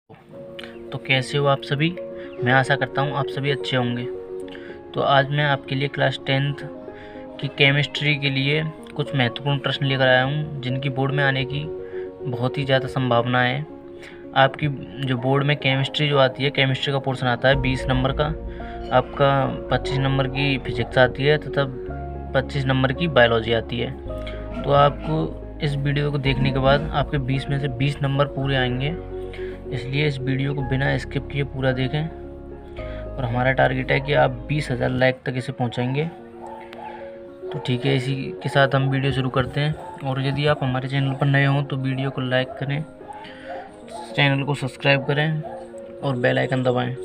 तो कैसे हो आप सभी। मैं आशा करता हूँ आप सभी अच्छे होंगे। तो आज मैं आपके लिए क्लास 10th की केमिस्ट्री के लिए कुछ महत्वपूर्ण प्रश्न लेकर आया हूँ जिनकी बोर्ड में आने की बहुत ही ज़्यादा संभावना है। आपकी जो बोर्ड में केमिस्ट्री जो आती है, केमिस्ट्री का पोर्शन आता है 20 नंबर का, आपका 25 नंबर की फिजिक्स आती है तथा 25 नंबर की बायोलॉजी आती है। तो आपको इस वीडियो को देखने के बाद आपके 20 में से 20 नंबर पूरे आएंगे, इसलिए इस वीडियो को बिना स्किप किए पूरा देखें। और हमारा टारगेट है कि आप 20,000 लाइक तक इसे पहुंचाएंगे। तो ठीक है, इसी के साथ हम वीडियो शुरू करते हैं। और यदि आप हमारे चैनल पर नए हों तो वीडियो को लाइक करें, चैनल को सब्सक्राइब करें और बेल आइकन दबाएं।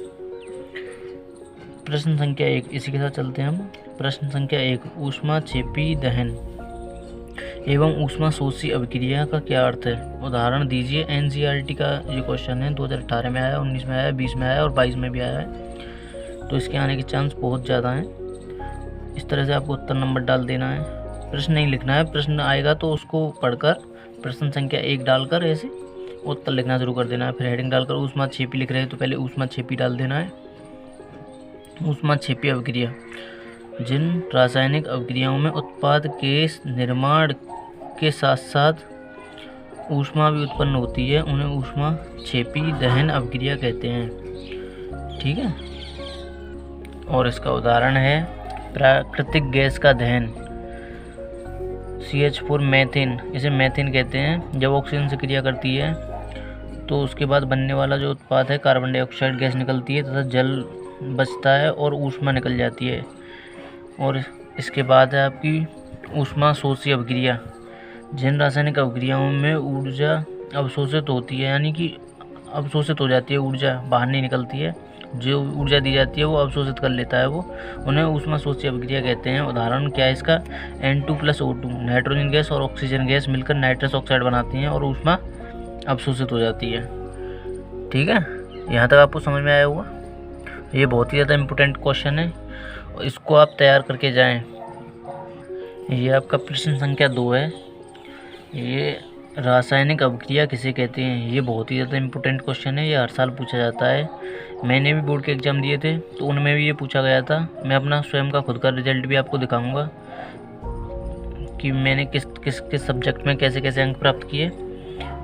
प्रश्न संख्या 1, इसी के साथ चलते हैं हम। प्रश्न संख्या 1, ऊष्माक्षेपी दहन एवं ऊष्माशोषी अभिक्रिया का क्या अर्थ है? उदाहरण दीजिए। एनसीईआरटी का ये क्वेश्चन है, 2018 में आया, 19 में आया, 20 में आया और 22 में भी आया है। तो इसके आने के चांस बहुत ज़्यादा हैं। इस तरह से आपको उत्तर नंबर डाल देना है, प्रश्न नहीं लिखना है। प्रश्न आएगा तो उसको पढ़कर प्रश्न संख्या 1 डालकर ऐसे उत्तर लिखना शुरू कर देना है। फिर हेडिंग डालकर ऊष्माक्षेपी लिख रहे हैं तो पहले ऊष्माक्षेपी डाल देना है। ऊष्माक्षेपी अभिक्रिया, जिन रासायनिक अभिक्रियाओं में उत्पाद के निर्माण के साथ साथ ऊष्मा भी उत्पन्न होती है उन्हें ऊष्माक्षेपी दहन अभिक्रिया कहते हैं। ठीक है। और इसका उदाहरण है प्राकृतिक गैस का दहन, CH4 मीथेन, इसे मीथेन कहते हैं। जब ऑक्सीजन से क्रिया करती है तो उसके बाद बनने वाला जो उत्पाद है कार्बन डाइऑक्साइड गैस निकलती है तथा जल बचता है और ऊष्मा निकल जाती है। और इसके बाद है आपकी ऊष्माशोषी अभिक्रिया, जिन रासायनिक अभिक्रियाओं में ऊर्जा अवशोषित होती है, यानी कि अवशोषित हो जाती है, ऊर्जा बाहर नहीं निकलती है, जो ऊर्जा दी जाती है वो अवशोषित कर लेता है वो, उन्हें ऊष्माशोषी अभिक्रिया कहते हैं। उदाहरण क्या है इसका? N2+O2, नाइट्रोजन गैस और ऑक्सीजन गैस मिलकर नाइट्रस ऑक्साइड बनाती हैं और ऊष्मा अवशोषित हो जाती है। ठीक है, यहाँ तक आपको समझ में आया होगा। ये बहुत ही ज़्यादा इम्पोर्टेंट क्वेश्चन है, इसको आप तैयार करके जाएं। ये आपका प्रश्न संख्या 2 है। ये रासायनिक अभिक्रिया किसे कहते हैं? ये बहुत ही ज़्यादा इम्पोर्टेंट क्वेश्चन है, ये हर साल पूछा जाता है। मैंने भी बोर्ड के एग्ज़ाम दिए थे तो उनमें भी ये पूछा गया था। मैं अपना स्वयं का खुद का रिजल्ट भी आपको दिखाऊंगा कि मैंने किस सब्जेक्ट में कैसे कैसे अंक प्राप्त किए,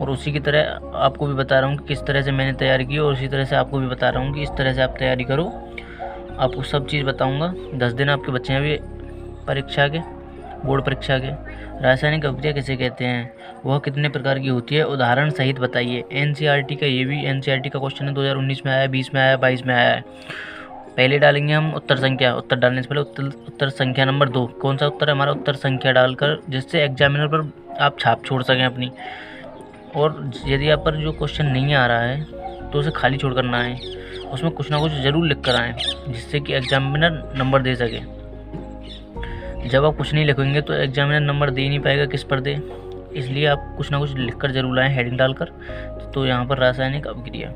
और उसी की तरह आपको भी बता रहा हूँ कि किस तरह से मैंने तैयारी की, और उसी तरह से आपको भी बता रहा हूँ कि इस तरह से आप तैयारी करो। आपको सब चीज़ बताऊँगा। 10 दिन आपके बच्चे हैं अभी परीक्षा के, बोर्ड परीक्षा के। रासायनिक अभिक्रिया किसे कहते हैं? वह कितने प्रकार की होती है? उदाहरण सहित बताइए। एनसीईआरटी का, ये भी एनसीईआरटी का क्वेश्चन है, 2019 में आया, 20 में आया, 22 में आया है। पहले डालेंगे हम उत्तर संख्या। उत्तर डालने से पहले उत्तर संख्या नंबर 2, कौन सा उत्तर है हमारा? उत्तर संख्या डालकर, जिससे एग्जामिनर पर आप छाप छोड़ सकें अपनी। और यदि आप पर जो क्वेश्चन नहीं आ रहा है तो उसे खाली छोड़ करना है, उसमें कुछ ना कुछ ज़रूर लिख कर आएँ जिससे कि एग्जामिनर नंबर दे सके। जब आप कुछ नहीं लिखेंगे तो एग्जामिनर नंबर दे नहीं पाएगा, किस पर दे? इसलिए आप कुछ ना कुछ लिखकर जरूर लाएं, हेडिंग डालकर। तो यहाँ पर रासायनिक अभिक्रिया,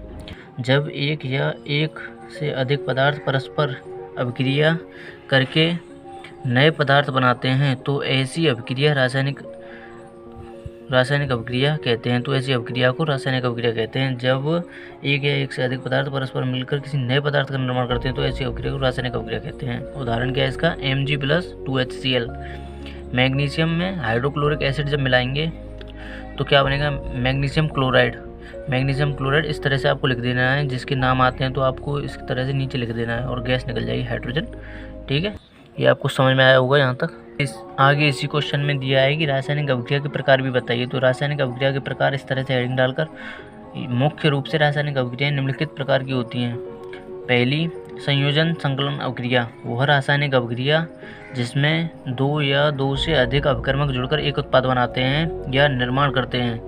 जब एक या एक से अधिक पदार्थ परस्पर अभिक्रिया करके नए पदार्थ बनाते हैं तो ऐसी अभिक्रिया रासायनिक अभिक्रिया कहते हैं। तो ऐसी अभिक्रिया को रासायनिक अभिक्रिया कहते हैं। जब एक या एक से अधिक पदार्थ परस्पर मिलकर किसी नए पदार्थ का निर्माण करते हैं तो ऐसी अभिक्रिया को रासायनिक अभिक्रिया कहते हैं। उदाहरण क्या है इसका? Mg+2HCl। मैग्नीशियम में हाइड्रोक्लोरिक एसिड जब मिलाएंगे तो क्या बनेगा? Magnesium chloride. मैग्नीशियम क्लोराइड इस तरह से आपको लिख देना है, जिसके नाम आते हैं तो आपको इस तरह से नीचे लिख देना है और गैस निकल जाएगी, हाइड्रोजन। ठीक है, ये आपको समझ में आया होगा यहाँ तक। आगे इसी क्वेश्चन में दिया है कि रासायनिक अभिक्रिया के प्रकार भी बताइए। तो रासायनिक अभिक्रिया के प्रकार इस तरह से हेडिंग डालकर, मुख्य रूप से रासायनिक अभिक्रियाएं निम्नलिखित प्रकार की होती हैं। पहली, संयोजन संकलन अभिक्रिया, वह रासायनिक अभिक्रिया जिसमें 2 या 2 से अधिक अभिकर्मक जुड़कर एक उत्पाद बनाते हैं या निर्माण करते हैं।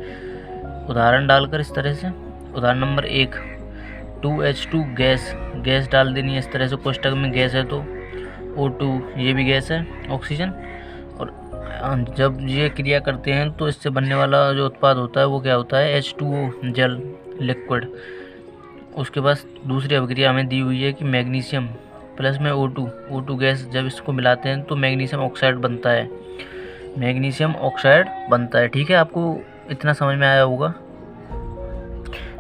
उदाहरण डालकर इस तरह से, उदाहरण नंबर 1, 2H2 गैस डाल देनी है इस तरह से, कोष्टक में गैस है तो O2 ये भी गैस है, ऑक्सीजन। और जब ये क्रिया करते हैं तो इससे बनने वाला जो उत्पाद होता है वो क्या होता है? H2O, जल, लिक्विड। उसके बाद दूसरी अभिक्रिया हमें दी हुई है कि मैग्नीशियम प्लस में O2 गैस, जब इसको मिलाते हैं तो मैग्नीशियम ऑक्साइड बनता है। ठीक है, आपको इतना समझ में आया होगा।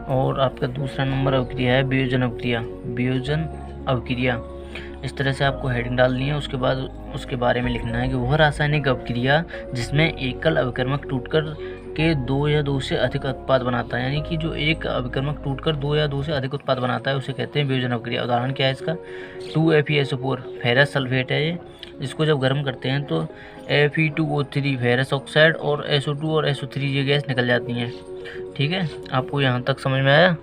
और आपका दूसरा नंबर अवक्रिया है वियोजन अवक्रिया। वियोजन अवक्रिया इस तरह से आपको हेडिंग डालनी है। उसके बाद उसके बारे में लिखना है कि वह रासायनिक अवक्रिया जिसमें एकल अभिकर्मक टूटकर के दो या दो से अधिक उत्पाद बनाता है, यानी कि जो एक अभिकर्मक टूटकर दो या दो से अधिक उत्पाद बनाता है उसे कहते हैं वियोजन अवक्रिया। उदाहरण क्या है इसका? 2FeSO4 फेरस सल्फेट है ये। इसको जब गर्म करते हैं तो Fe2O3 फेरस ऑक्साइड और SO2 और SO3 ये गैस निकल जाती हैं। ठीक है, आपको यहाँ तक समझ में आया?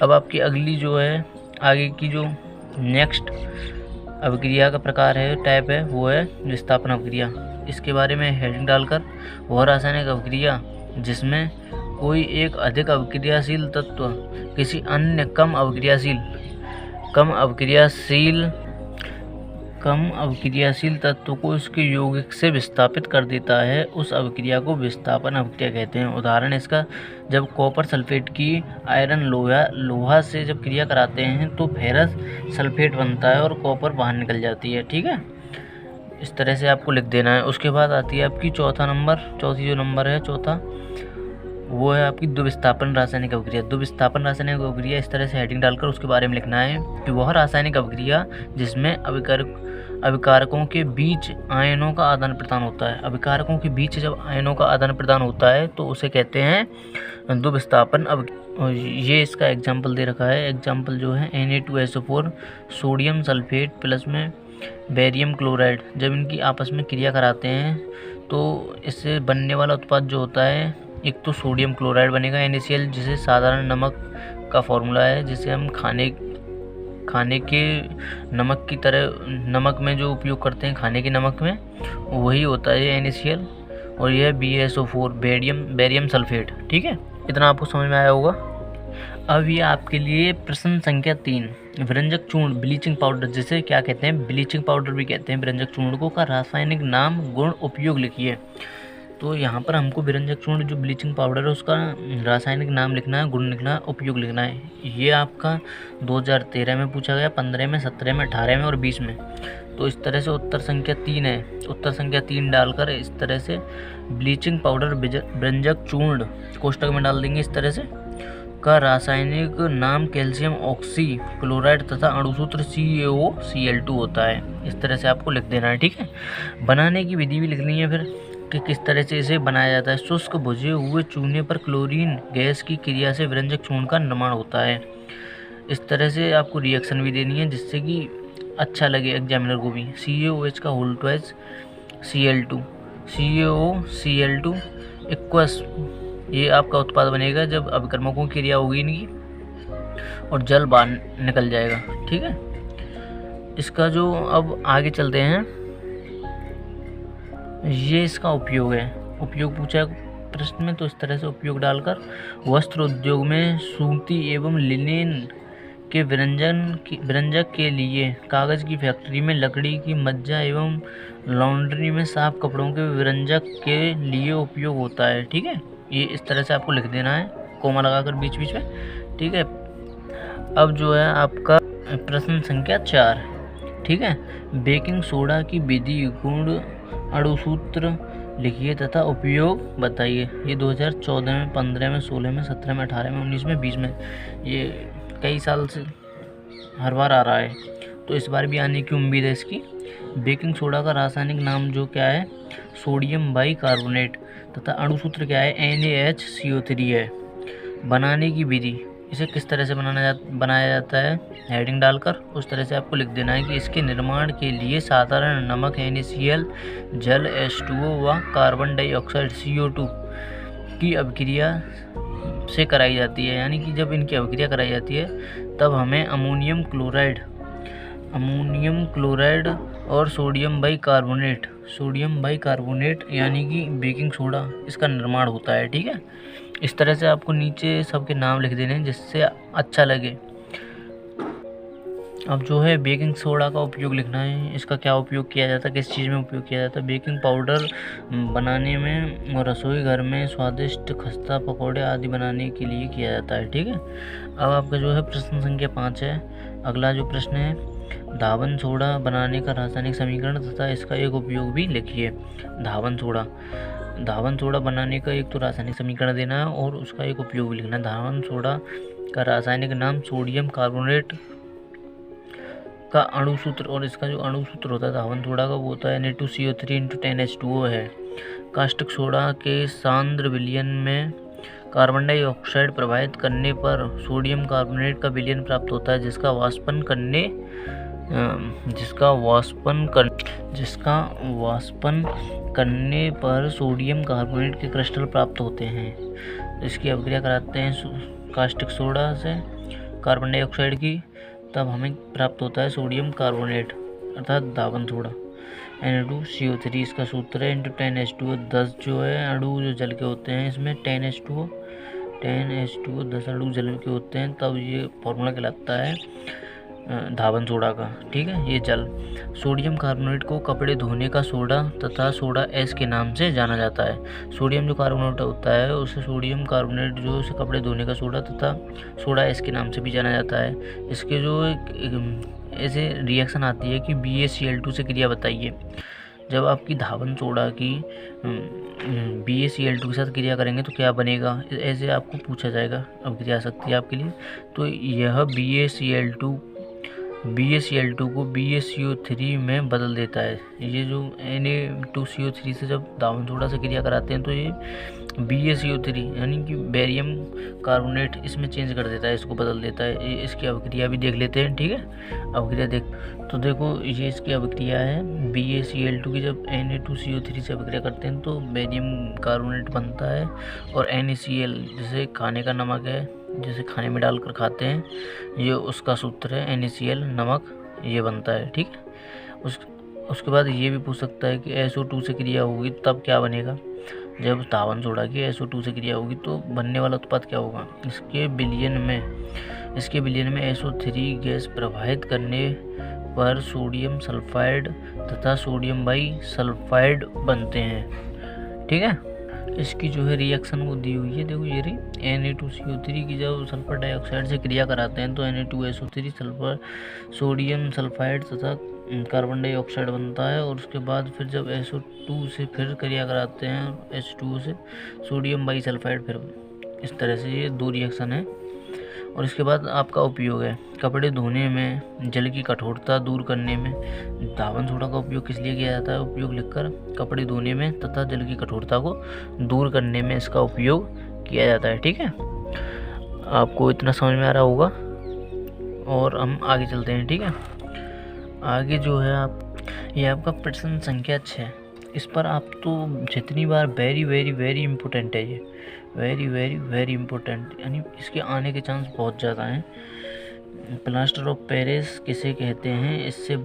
अब आपकी अगली जो है आगे की जो नेक्स्ट अभिक्रिया का प्रकार है, टाइप है, वो है विस्थापन अभिक्रिया। इसके बारे में हेडिंग डालकर वह रासायनिक अभिक्रिया जिसमें कोई एक अधिक अभिक्रियाशील तत्व किसी अन्य कम अभिक्रियाशील तत्व को उसके यौगिक से विस्थापित कर देता है, उस अभिक्रिया को विस्थापन अभिक्रिया कहते हैं। उदाहरण इसका, जब कॉपर सल्फेट की आयरन लोहा से जब क्रिया कराते हैं तो फेरस सल्फेट बनता है और कॉपर बाहर निकल जाती है। ठीक है, इस तरह से आपको लिख देना है। उसके बाद आती है आपकी चौथी जो नंबर है चौथा, वो है आपकी द्विविस्थापन रासायनिक अभिक्रिया। द्विविस्थापन रासायनिक अभिक्रिया इस तरह से हेडिंग डालकर उसके बारे में लिखना है कि वह रासायनिक अभिक्रिया जिसमें अभिकारकों के बीच आयनों का आदान प्रदान होता है। अभिकारकों के बीच जब आयनों का आदान प्रदान होता है तो उसे कहते हैं द्विविस्थापन अभिक्रिया। ये इसका एग्जाम्पल दे रखा है। एग्जाम्पल जो है Na2SO4 सोडियम सल्फेट प्लस में बेरियम क्लोराइड, जब इनकी आपस में क्रिया कराते हैं तो इससे बनने वाला उत्पाद जो होता है, एक तो सोडियम क्लोराइड बनेगा NaCl, जिसे साधारण नमक का फॉर्मूला है, जिसे हम खाने के नमक की तरह नमक में जो उपयोग करते हैं, खाने के नमक में, वही होता है NaCl। और यह BaSO4 बेरियम सल्फेट। ठीक है, इतना आपको समझ में आया होगा। अब ये आपके लिए प्रश्न संख्या 3, विरंजक चूर्ण ब्लीचिंग पाउडर, जिसे क्या कहते हैं, ब्लीचिंग पाउडर भी कहते हैं विरंजक चूर्ण को, का रासायनिक नाम गुण उपयोग लिखिए। तो यहाँ पर हमको विरंजक चूर्ण जो ब्लीचिंग पाउडर है उसका रासायनिक नाम लिखना है, गुण लिखना है, उपयोग लिखना है। ये आपका 2013 में पूछा गया, 15 में, 17 में, 18 में और 20 में। तो इस तरह से उत्तर संख्या 3 है। उत्तर संख्या 3 डालकर इस तरह से ब्लीचिंग पाउडर विरंजक चूर्ण कोष्टक में डाल देंगे। इस तरह से का रासायनिक नाम कैल्शियम ऑक्सी क्लोराइड तथा अणुसूत्र CaOCl2 होता है। इस तरह से आपको लिख देना है। ठीक है, बनाने की विधि भी लिखनी है फिर कि किस तरह से इसे बनाया जाता है। शुष्क भुजे हुए चूने पर क्लोरीन गैस की क्रिया से विरंजक चूर्ण का निर्माण होता है। इस तरह से आपको रिएक्शन भी देनी है जिससे कि अच्छा लगे एग्जामिनर को भी। CaOH का whole twice Cl2 CaOCl2 equals, ये आपका उत्पाद बनेगा जब अभिकर्मकों की क्रिया होगी इनकी और जल बाहर निकल जाएगा। ठीक है, इसका जो अब आगे चलते हैं, ये इसका उपयोग है। उपयोग पूछा प्रश्न में, तो इस तरह से उपयोग डालकर वस्त्र उद्योग में सूती एवं लिनेन के विरंजक के लिए, कागज़ की फैक्ट्री में लकड़ी की मज्जा एवं लॉन्ड्री में साफ कपड़ों के विरंजक के लिए उपयोग होता है। ठीक है, ये इस तरह से आपको लिख देना है, कोमा लगाकर बीच बीच में। ठीक है, अब जो है आपका प्रश्न संख्या 4। ठीक है, बेकिंग सोडा की विधि, गुण, अणुसूत्र लिखिए तथा उपयोग बताइए। ये 2014 में, 15 में, 16 में, 17 में, 18 में, 19 में, 20 में, ये कई साल से हर बार आ रहा है, तो इस बार भी आने की उम्मीद है इसकी। बेकिंग सोडा का रासायनिक नाम जो क्या है, सोडियम बाइकार्बोनेट तथा अणुसूत्र क्या है, NaHCO3 है। बनाने की विधि, इसे किस तरह से बनाया जाता है, हेडिंग डालकर उस तरह से आपको लिख देना है कि इसके निर्माण के लिए साधारण नमक NaCl, जल H2O व कार्बन डाइऑक्साइड CO2 की अभिक्रिया से कराई जाती है। यानी कि जब इनकी अभिक्रिया कराई जाती है तब हमें अमोनियम क्लोराइड और सोडियम बाइकार्बोनेट यानी कि बेकिंग सोडा, इसका निर्माण होता है। ठीक है, इस तरह से आपको नीचे सबके नाम लिख देने हैं जिससे अच्छा लगे। अब जो है बेकिंग सोडा का उपयोग लिखना है। इसका क्या उपयोग किया जाता है, किस चीज़ में उपयोग किया जाता है। बेकिंग पाउडर बनाने में और रसोई घर में स्वादिष्ट खस्ता, पकौड़े आदि बनाने के लिए किया जाता है। ठीक है, अब आपका जो है प्रश्न संख्या 5 है। अगला जो प्रश्न है, धावन सोडा बनाने का रासायनिक समीकरण तथा इसका एक उपयोग भी लिखिए। धावन सोडा बनाने का एक तो रासायनिक समीकरण देना है और उसका एक उपयोग भी लिखना है। धावन सोडा का रासायनिक नाम सोडियम कार्बोनेट का अणु सूत्र, और इसका जो अणु सूत्र होता है धावन सोडा का वो होता है Na2CO3 × 10H2O है। कास्टिक सोडा के सांद्र विलयन में कार्बन डाइऑक्साइड प्रभावित करने पर सोडियम कार्बोनेट का विलयन प्राप्त होता है, जिसका वाष्पन करने पर सोडियम कार्बोनेट के क्रिस्टल प्राप्त होते हैं। इसकी अभिक्रिया कराते हैं कास्टिक सोडा से कार्बन डाइऑक्साइड की, तब हमें प्राप्त होता है सोडियम कार्बोनेट अर्थात धावन सोडा Na2CO3। इसका सूत्र है × 10H2O। 10 जो है अणु जो जल के होते हैं इसमें 10H2O 10 अणु जल के होते हैं, तब ये फॉर्मूला कहलाता है धावन सोडा का। ठीक है, ये जल। सोडियम कार्बोनेट को कपड़े धोने का सोडा तथा सोडा एस के नाम से जाना जाता है। सोडियम जो कार्बोनेट होता है उसे सोडियम कार्बोनेट जो उसे कपड़े धोने का सोडा तथा सोडा एस के नाम से भी जाना जाता है। इसके जो ऐसे रिएक्शन आती है कि BaCl2 से क्रिया बताइए। जब आपकी धावन सोडा की BaCl2 के साथ क्रिया करेंगे तो क्या बनेगा, ऐसे आपको पूछा जाएगा, अब क्रिया आ सकती है आपके लिए। तो यह BaCl2 को BaCO3 में बदल देता है। ये जो Na2CO3 से जब धावन सोडा से क्रिया कराते हैं तो ये BaCO3 यानी कि बेरियम कार्बोनेट इसमें चेंज कर देता है, इसको बदल देता है। ये इसकी अभिक्रिया भी देख लेते हैं। ठीक है, अभिक्रिया तो देखो ये इसकी अभिक्रिया है। BaCl2 की जब Na2CO3 से अभिक्रिया करते हैं तो बेरियम कार्बोनेट बनता है, और NaCl जैसे खाने का नमक है, जैसे खाने में डालकर खाते हैं, ये उसका सूत्र है NaCl नमक, ये बनता है। ठीक है, उसके बाद ये भी पूछ सकता है कि SO2 से क्रिया होगी तब क्या बनेगा। जब धावन सोडा की SO2 से क्रिया होगी तो बनने वाला उत्पाद क्या होगा। इसके विलयन में SO3 गैस प्रवाहित करने पर सोडियम सल्फाइड तथा सोडियम बाईसल्फाइड बनते हैं। ठीक है, इसकी जो है रिएक्शन वो दी हुई है, देखो ये रही। Na2CO3 की जब सल्फर डाइऑक्साइड से क्रिया कराते हैं तो Na2SO3 सल्फर सोडियम सल्फाइड तथा कार्बन डाइऑक्साइड बनता है, और उसके बाद फिर जब SO2 से फिर क्रिया कराते हैं H2O से सोडियम बाईसल्फाइड, फिर इस तरह से ये दो रिएक्शन है। और इसके बाद आपका उपयोग है कपड़े धोने में जल की कठोरता दूर करने में धावन सोडा का उपयोग किस लिए किया जाता है। उपयोग लिखकर कपड़े धोने में तथा जल की कठोरता को दूर करने में इसका उपयोग किया जाता है। ठीक है, आपको इतना समझ में आ रहा होगा, और हम आगे चलते हैं। ठीक है, आगे जो है ये आपका प्रश्न संख्या 6। इस पर आप तो जितनी बार वेरी वेरी वेरी इम्पोर्टेंट है, ये वेरी वेरी वेरी इम्पोर्टेंट, यानी इसके आने के चांस बहुत ज़्यादा हैं। प्लास्टर ऑफ पेरिस किसे कहते हैं, इससे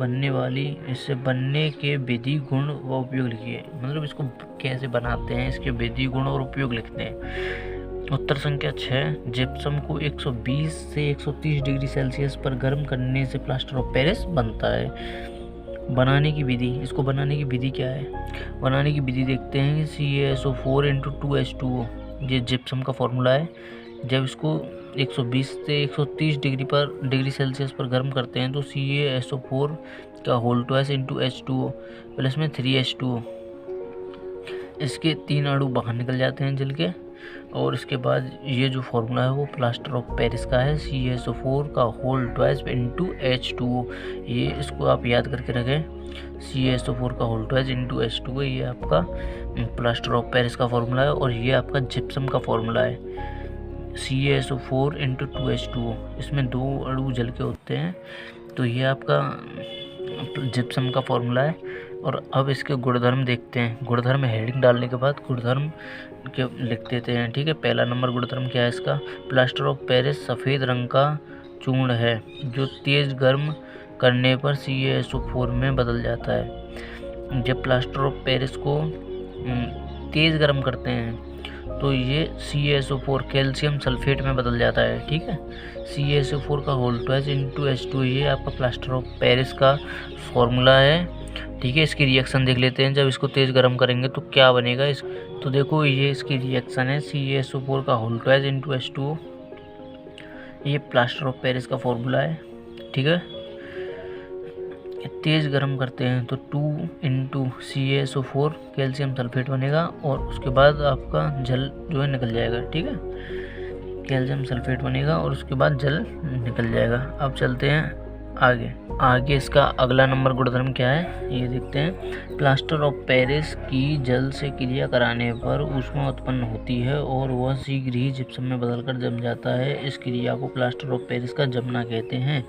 बनने के विधि गुण व उपयोग लिखिए। मतलब इसको कैसे बनाते हैं, इसके विधि गुण और उपयोग लिखते हैं। उत्तर संख्या 6, जिप्सम को 120 से 130 डिग्री सेल्सियस पर गर्म करने से प्लास्टर ऑफ पेरिस बनता है। बनाने की विधि, इसको बनाने की विधि क्या है। बनाने की विधि देखते हैं कि CaSO4 × 2H2O, ये जिप्सम का फॉर्मूला है। जब इसको 120 से 130 डिग्री सेल्सियस पर गर्म करते हैं तो CaSO4 का होल ट्वाइस × H2O प्लस में 3H2O, इसके 3 अणु बाहर निकल जाते हैं जल के। और इसके बाद ये जो फॉर्मूला है वो प्लास्टर ऑफ पेरिस का है, CaSO4 का होल ट्वाइस × H2O। ये इसको आप याद करके रखें, CaSO4 का होल ट्वाइस × H2O, ये आपका प्लास्टर ऑफ पेरिस का फॉर्मूला है। और ये आपका जिप्सम का फॉर्मूला है, CaSO4 × 2H2O, इसमें 2 अणु जल के होते हैं, तो ये आपका जिप्सम का फॉर्मूला है। और अब इसके गुणधर्म देखते हैं। गुणधर्म हेडिंग डालने के बाद गुणधर्म के लिख देते हैं। ठीक है, पहला नंबर गुणधर्म क्या है इसका, प्लास्टर ऑफ पेरिस सफ़ेद रंग का चूर्ण है जो तेज़ गर्म करने पर CaSO4 में बदल जाता है। जब प्लास्टर ऑफ पेरिस को तेज़ गर्म करते हैं तो ये CaSO4 कैल्शियम सल्फेट में बदल जाता है। ठीक है, CaSO4 का होल ट्वाइस × H2O, ये आपका प्लास्टर ऑफ पेरिस का फॉर्मूला है। ठीक है, इसकी रिएक्शन देख लेते हैं। जब इसको तेज़ गर्म करेंगे तो क्या बनेगा। तो देखो ये इसकी रिएक्शन है, CaSO4 का होल ट्वाइस × H2O, ये प्लास्टर ऑफ पेरिस का फॉर्मूला है। ठीक है, तेज़ गर्म करते हैं तो 2 × CaSO4 कैल्शियम सल्फेट बनेगा, और उसके बाद आपका जल जो है निकल जाएगा। ठीक है, कैल्शियम सल्फेट बनेगा और उसके बाद जल निकल जाएगा। अब चलते हैं आगे इसका अगला नंबर गुणधर्म क्या है ये देखते हैं। प्लास्टर ऑफ पेरिस की जल से क्रिया कराने पर ऊष्मा उत्पन्न होती है और वह शीघ्र ही जिप्सम में बदलकर जम जाता है। इस क्रिया को प्लास्टर ऑफ पेरिस का जमना कहते हैं।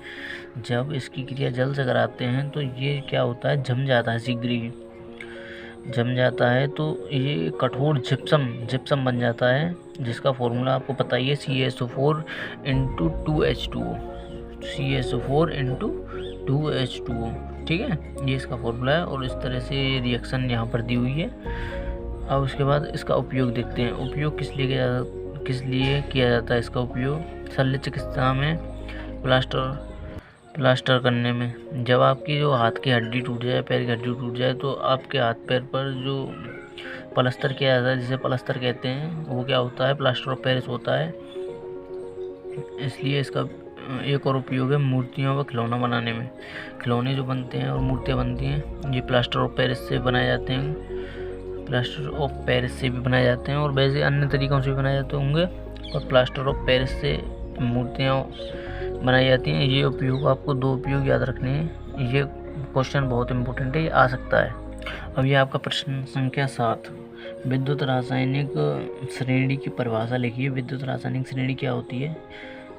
जब इसकी क्रिया जल से कराते हैं तो ये क्या होता है, जम जाता है, शीघ्र ही जम जाता है, तो ये कठोर जिप्सम बन जाता है, जिसका फॉर्मूला आपको पता ही है, CaSO4 × 2H2O, CaSO4 × 2H2O, ठीक है, ये इसका फॉर्मूला है। और इस तरह से रिएक्शन यहाँ पर दी हुई है। अब उसके बाद इसका उपयोग देखते हैं। उपयोग किस लिए किया जाता है इसका उपयोग? शल्य चिकित्सा में, प्लास्टर करने में। जब आपकी जो हाथ की हड्डी टूट जाए, पैर की हड्डी टूट जाए, तो आपके हाथ पैर पर जो प्लास्टर किया जाता है, जिसे प्लास्टर कहते हैं, वो क्या होता है, प्लास्टर ऑफ पेरिस होता है। इसलिए इसका एक और उपयोग है मूर्तियों व खिलौना बनाने में। खिलौने जो बनते हैं और मूर्तियाँ बनती हैं, ये प्लास्टर ऑफ पेरिस से बनाए जाते हैं। प्लास्टर ऑफ पेरिस से भी बनाए जाते हैं और वैसे अन्य तरीक़ों से भी बनाए जाते होंगे, और प्लास्टर ऑफ पेरिस से मूर्तियाँ बनाई जाती हैं। ये उपयोग, आपको 2 उपयोग याद रखने हैं। ये क्वेश्चन बहुत इंपॉर्टेंट है, ये आ सकता है। अब ये आपका प्रश्न संख्या 7, विद्युत रासायनिक श्रेणी की परिभाषा लिखिए। विद्युत रासायनिक श्रेणी क्या होती है,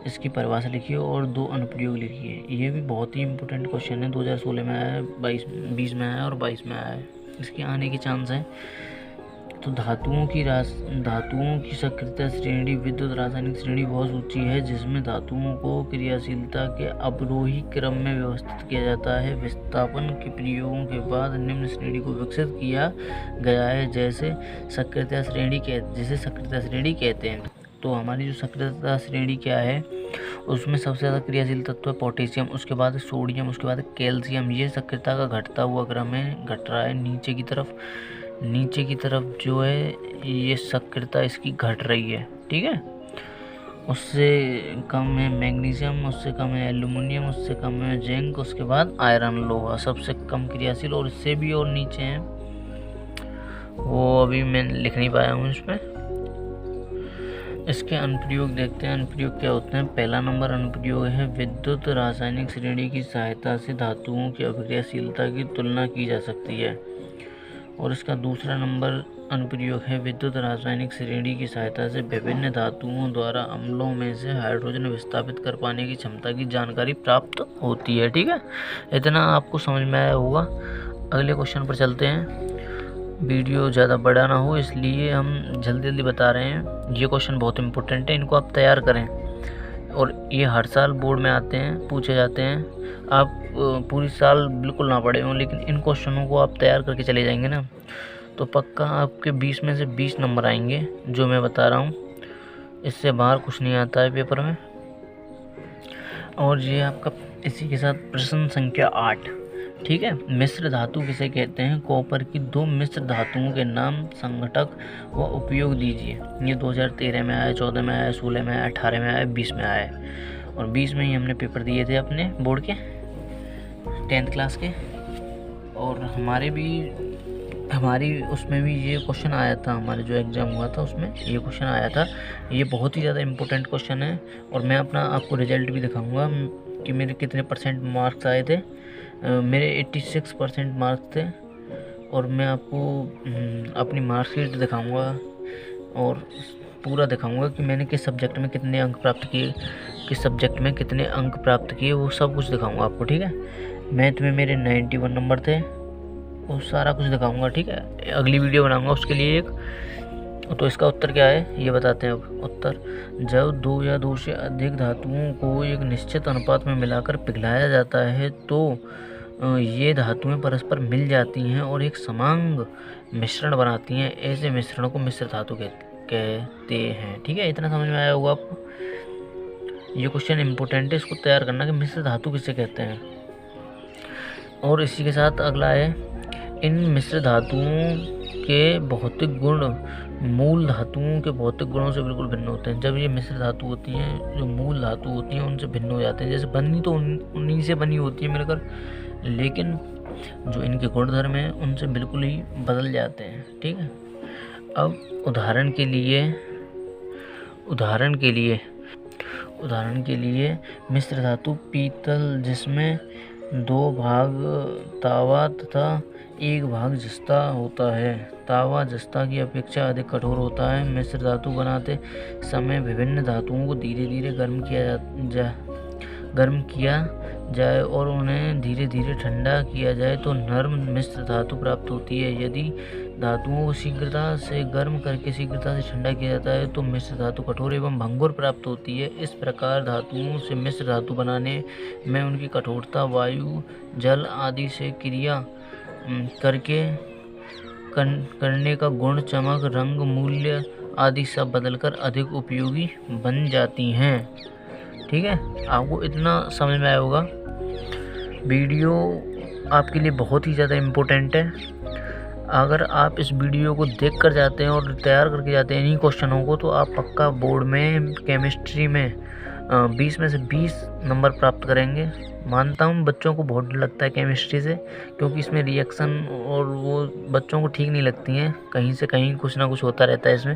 इसकी परिभाषा लिखिए और 2 अनुप्रयोग लिखिए। ये भी बहुत ही इंपॉर्टेंट क्वेश्चन है, 2016 में आया है, 20 में आया है और 22 में आया है, इसके आने के चांस हैं। तो धातुओं की सक्रियता श्रेणी, विद्युत रासायनिक श्रेणी बहुत ऊंची है, जिसमें धातुओं को क्रियाशीलता के अवरोही क्रम में व्यवस्थित किया जाता है। विस्थापन के प्रयोगों के बाद निम्न श्रेणी को विकसित किया गया है, जिसे सक्रियता श्रेणी कहते हैं। तो हमारी जो सक्रियता श्रेणी क्या है, उसमें सबसे ज़्यादा क्रियाशील तत्व है पोटेशियम, उसके बाद सोडियम, उसके बाद कैल्शियम। ये सक्रियता का घटता हुआ क्रम है, घट रहा है नीचे की तरफ जो है ये सक्रियता इसकी घट रही है, ठीक है। उससे कम है मैग्नीशियम, उससे कम है एल्युमिनियम, उससे कम है जिंक, उसके बाद आयरन लोहा सबसे कम क्रियाशील, और इससे भी और नीचे हैं, वो अभी मैं लिख नहीं पाया हूँ इसमें। इसके अनुप्रयोग देखते हैं। अनुप्रयोग क्या होते हैं। पहला नंबर अनुप्रयोग है विद्युत रासायनिक श्रेणी की सहायता से धातुओं की अभिक्रियाशीलता की तुलना की जा सकती है। और इसका दूसरा नंबर अनुप्रयोग है विद्युत रासायनिक श्रेणी की सहायता से विभिन्न धातुओं द्वारा अम्लों में से हाइड्रोजन विस्थापित कर पाने की क्षमता की जानकारी प्राप्त होती है, ठीक है। इतना आपको समझ में आया होगा। अगले क्वेश्चन पर चलते हैं। वीडियो ज़्यादा बड़ा ना हो इसलिए हम जल्दी बता रहे हैं। ये क्वेश्चन बहुत इंपॉर्टेंट है, इनको आप तैयार करें, और ये हर साल बोर्ड में आते हैं, पूछे जाते हैं। आप पूरी साल बिल्कुल ना पढ़े हों, लेकिन इन क्वेश्चनों को आप तैयार करके चले जाएंगे ना, तो पक्का आपके 20 में से 20 नंबर आएंगे, जो मैं बता रहा हूँ। इससे बाहर कुछ नहीं आता है पेपर में। और ये आपका इसी के साथ प्रश्न संख्या 8, ठीक है। मिश्र धातु किसे कहते हैं। कॉपर की 2 मिश्र धातुओं के नाम, संघटक व उपयोग दीजिए। ये 2013 में आया, 14 में आया, 16 में आया, 18 में आया, 20 में आया, और 20 में ही हमने पेपर दिए थे अपने बोर्ड के 10th क्लास के। और हमारी उसमें भी ये क्वेश्चन आया था, हमारे जो एग्ज़ाम हुआ था उसमें ये क्वेश्चन आया था। ये बहुत ही ज़्यादा इम्पोर्टेंट क्वेश्चन है, और मैं आपको रिजल्ट भी दिखाऊँगा कि मेरे कितने % मार्क्स आए थे। मेरे 86% मार्क्स थे, और मैं आपको अपनी मार्कशीट दिखाऊंगा और पूरा दिखाऊंगा कि मैंने किस सब्जेक्ट में कितने अंक प्राप्त किए, किस सब्जेक्ट में कितने अंक प्राप्त किए, वो सब कुछ दिखाऊंगा आपको, ठीक है। मैथ में मेरे 91 नंबर थे, वो सारा कुछ दिखाऊंगा, ठीक है। अगली वीडियो बनाऊंगा उसके लिए एक। तो इसका उत्तर क्या है ये बताते हैं। अब उत्तर, जब 2 या 2 से अधिक धातुओं को एक निश्चित अनुपात में मिलाकर पिघलाया जाता है तो ये धातुएं परस्पर मिल जाती हैं और एक समांग मिश्रण बनाती हैं। ऐसे मिश्रण को मिश्र धातु कहते हैं, ठीक है। इतना समझ में आया होगा आपको। ये क्वेश्चन इंपॉर्टेंट है, इसको तैयार करना कि मिश्र धातु किसे कहते हैं। और इसी के साथ अगला है, इन मिश्र धातुओं के भौतिक गुण मूल धातुओं के भौतिक गुणों से बिल्कुल भिन्न होते हैं। जब ये मिश्र धातु होती हैं, जो मूल धातु होती हैं उनसे भिन्न हो जाते हैं। जैसे बनी तो उन्हीं से बनी होती है मिलकर, लेकिन जो इनके गुणधर्म हैं उनसे बिल्कुल ही बदल जाते हैं, ठीक है। अब उदाहरण के लिए उदाहरण के लिए मिश्र धातु पीतल, जिसमें 2 भाग तावा तथा 1 भाग जस्ता होता है। तावा जस्ता की अपेक्षा अधिक कठोर होता है। मिश्र धातु बनाते समय विभिन्न धातुओं को धीरे धीरे गर्म किया जाए और उन्हें धीरे धीरे ठंडा किया जाए तो नर्म मिश्र धातु प्राप्त होती है। यदि धातुओं को शीघ्रता से गर्म करके शीघ्रता से ठंडा किया जाता है तो मिश्र धातु कठोर एवं भंगुर प्राप्त होती है। इस प्रकार धातुओं से मिश्र धातु बनाने में उनकी कठोरता, वायु, जल आदि से क्रिया करने का गुण, चमक, रंग, मूल्य आदि सब बदलकर अधिक उपयोगी बन जाती हैं। ठीक है, आपको इतना समझ में आया होगा। वीडियो आपके लिए बहुत ही ज़्यादा इम्पोर्टेंट है। अगर आप इस वीडियो को देख कर जाते हैं और तैयार करके जाते हैं इन्हीं क्वेश्चनों को, तो आप पक्का बोर्ड में केमिस्ट्री में 20 में से 20 नंबर प्राप्त करेंगे। मानता हूँ बच्चों को बहुत डर लगता है केमिस्ट्री से, क्योंकि इसमें रिएक्शन और वो बच्चों को ठीक नहीं लगती हैं। कहीं से कहीं कुछ ना कुछ होता रहता है इसमें।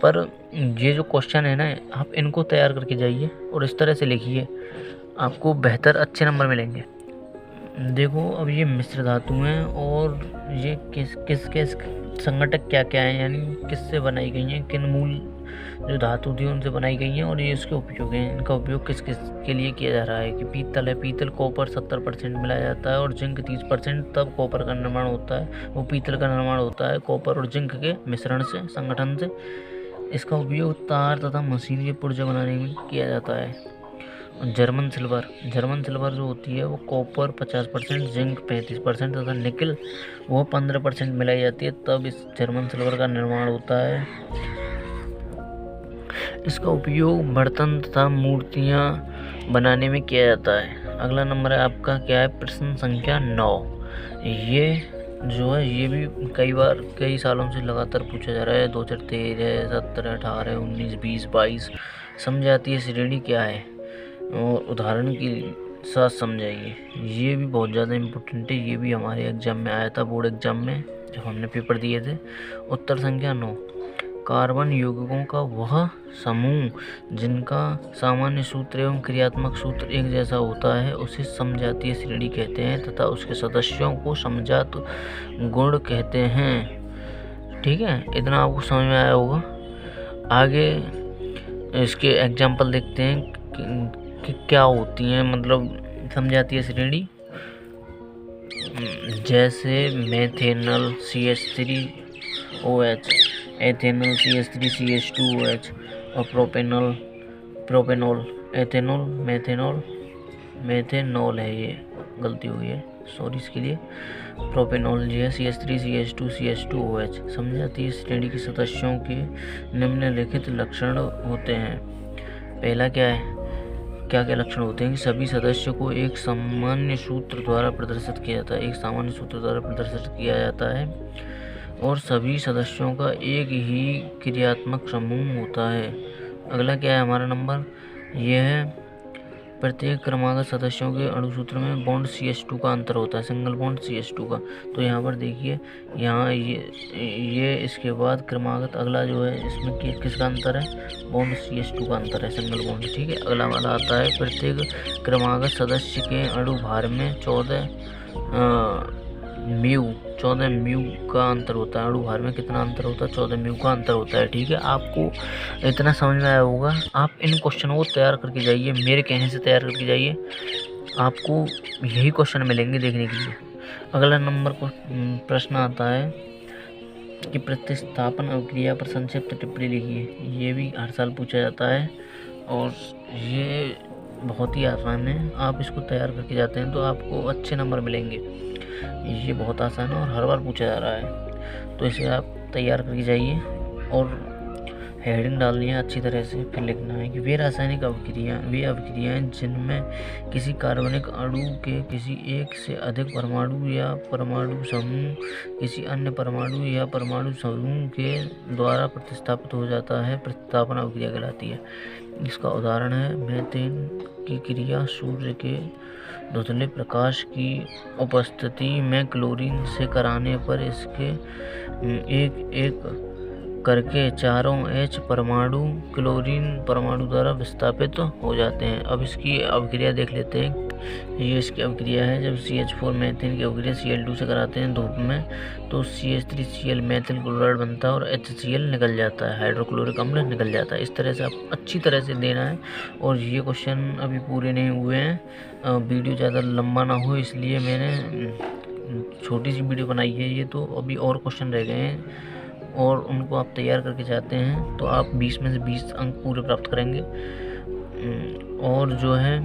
पर ये जो क्वेश्चन है ना, आप इनको तैयार करके जाइए और इस तरह से लिखिए, आपको बेहतर अच्छे नंबर मिलेंगे। देखो, अब ये मिश्र धातु हैं और ये किस संघटक क्या क्या हैं, यानी किससे बनाई गई हैं, किन मूल जो धातु थी उनसे बनाई गई हैं और ये इसके उपयोग हैं। इनका उपयोग किस किस के लिए किया जा रहा है कि पीतल है, पीतल कॉपर 70% मिलाया जाता है और जिंक 30%, तब कॉपर का निर्माण होता है, वो पीतल का निर्माण होता है कॉपर और जिंक के मिश्रण से, संगठन से। इसका उपयोग तार तथा मशीन के पुर्जे बनाने में किया जाता है। जर्मन सिल्वर जो होती है वो कॉपर 50%, जिंक 35% तथा निकल वो 15% मिलाई जाती है, तब इस जर्मन सिल्वर का निर्माण होता है। इसका उपयोग बर्तन तथा मूर्तियाँ बनाने में किया जाता है। अगला नंबर है आपका क्या है, प्रश्न संख्या 9। ये जो है ये भी कई सालों से लगातार पूछा जा रहा है। 2013, 17, 18, 19, 20, 22। समझाती श्रेणी क्या है और उदाहरण के साथ समझाइए। ये भी बहुत ज़्यादा इम्पोर्टेंट है। ये भी हमारे एग्जाम में आया था, बोर्ड एग्जाम में जब हमने पेपर दिए थे। उत्तर संख्या 9, कार्बन यौगिकों का वह समूह जिनका सामान्य सूत्र एवं क्रियात्मक सूत्र एक जैसा होता है उसे समजातीय श्रेणी कहते हैं तथा उसके सदस्यों को समजात गुण कहते हैं। ठीक है, इतना आपको समझ में आया होगा। आगे इसके एग्जाम्पल देखते हैं कि क्या होती हैं, मतलब समझातीय श्रेणी। जैसे मेथेनल CH3OH, एथेनॉल CH3CH2OH और प्रोपेनॉल, एथेनॉल, मेथेनॉल है, ये गलती हुई है, सॉरी इसके लिए। प्रोपेनॉल जो है CH3CH2CH2OH। समझाती श्रेणी के सदस्यों के निम्नलिखित लक्षण होते हैं। पहला क्या है, क्या क्या लक्षण होते हैं कि सभी सदस्यों को एक सामान्य सूत्र द्वारा प्रदर्शित किया जाता है और सभी सदस्यों का एक ही क्रियात्मक समूह होता है। अगला क्या है हमारा नंबर, यह है प्रत्येक क्रमागत सदस्यों के अणु सूत्र में बॉन्ड CH2 का अंतर होता है, सिंगल बॉन्ड CH2 का। तो यहाँ पर देखिए, यहाँ ये इसके बाद क्रमागत अगला जो है इसमें किसका अंतर है, बॉन्ड CH2 का अंतर है, सिंगल बॉन्ड। ठीक है, अगला वाला आता है प्रत्येक क्रमागत सदस्य के अणु भार में 14 म्यू का अंतर होता है। अणु भार में कितना अंतर होता है, 14 म्यू का अंतर होता है। ठीक है, आपको इतना समझ में आया होगा। आप इन क्वेश्चनों को तैयार करके जाइए, मेरे कहने से तैयार करके जाइए, आपको यही क्वेश्चन मिलेंगे देखने के लिए। अगला नंबर को प्रश्न आता है कि प्रतिस्थापन अभिक्रिया पर संक्षिप्त टिप्पणी लिखिए। ये भी हर साल पूछा जाता है और ये बहुत ही आसान है। आप इसको तैयार करके जाते हैं तो आपको अच्छे नंबर मिलेंगे। ये बहुत आसान है और हर बार पूछा जा रहा है, तो इसे आप तैयार करके जाइए और हेडिंग डालनी है अच्छी तरह से। फिर लिखना है कि वे रासायनिक अभिक्रियाएं जिनमें किसी कार्बनिक अणु के किसी एक से अधिक परमाणु या परमाणु समूह किसी अन्य परमाणु या परमाणु समूह के द्वारा प्रतिस्थापित हो जाता है, प्रतिस्थापन अभिक्रिया कहलाती है। इसका उदाहरण है मेथेन की क्रिया सूर्य के धुंधले प्रकाश की उपस्थिति में क्लोरीन से कराने पर इसके करके चारों H परमाणु क्लोरीन परमाणु द्वारा विस्थापित हो जाते हैं। अब इसकी अभिक्रिया देख लेते हैं। ये इसकी अभिक्रिया है। जब CH4 मीथेन की अभिक्रिया Cl2 से कराते हैं धूप में तो CH3Cl मेथिल क्लोराइड बनता है और HCl निकल जाता है, हाइड्रोक्लोरिक अम्ल निकल जाता है। इस तरह से आप अच्छी तरह से देना है। और ये क्वेश्चन अभी पूरे नहीं हुए हैं, वीडियो ज़्यादा लंबा ना हो इसलिए मैंने छोटी सी वीडियो बनाई है। ये तो अभी और क्वेश्चन रह गए हैं और उनको आप तैयार करके जाते हैं तो आप 20 में से 20 अंक पूरे प्राप्त करेंगे। और जो है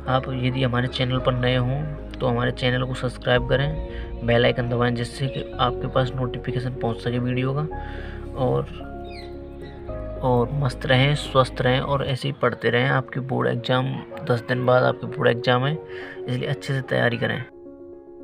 आप यदि हमारे चैनल पर नए हों तो हमारे चैनल को सब्सक्राइब करें, बेल आइकन दबाएं जिससे कि आपके पास नोटिफिकेशन पहुंच सके वीडियो का। और मस्त रहें, स्वस्थ रहें और ऐसे ही पढ़ते रहें। आपके बोर्ड एग्ज़ाम 10 दिन बाद आपके बोर्ड एग्ज़ाम है, इसलिए अच्छे से तैयारी करें।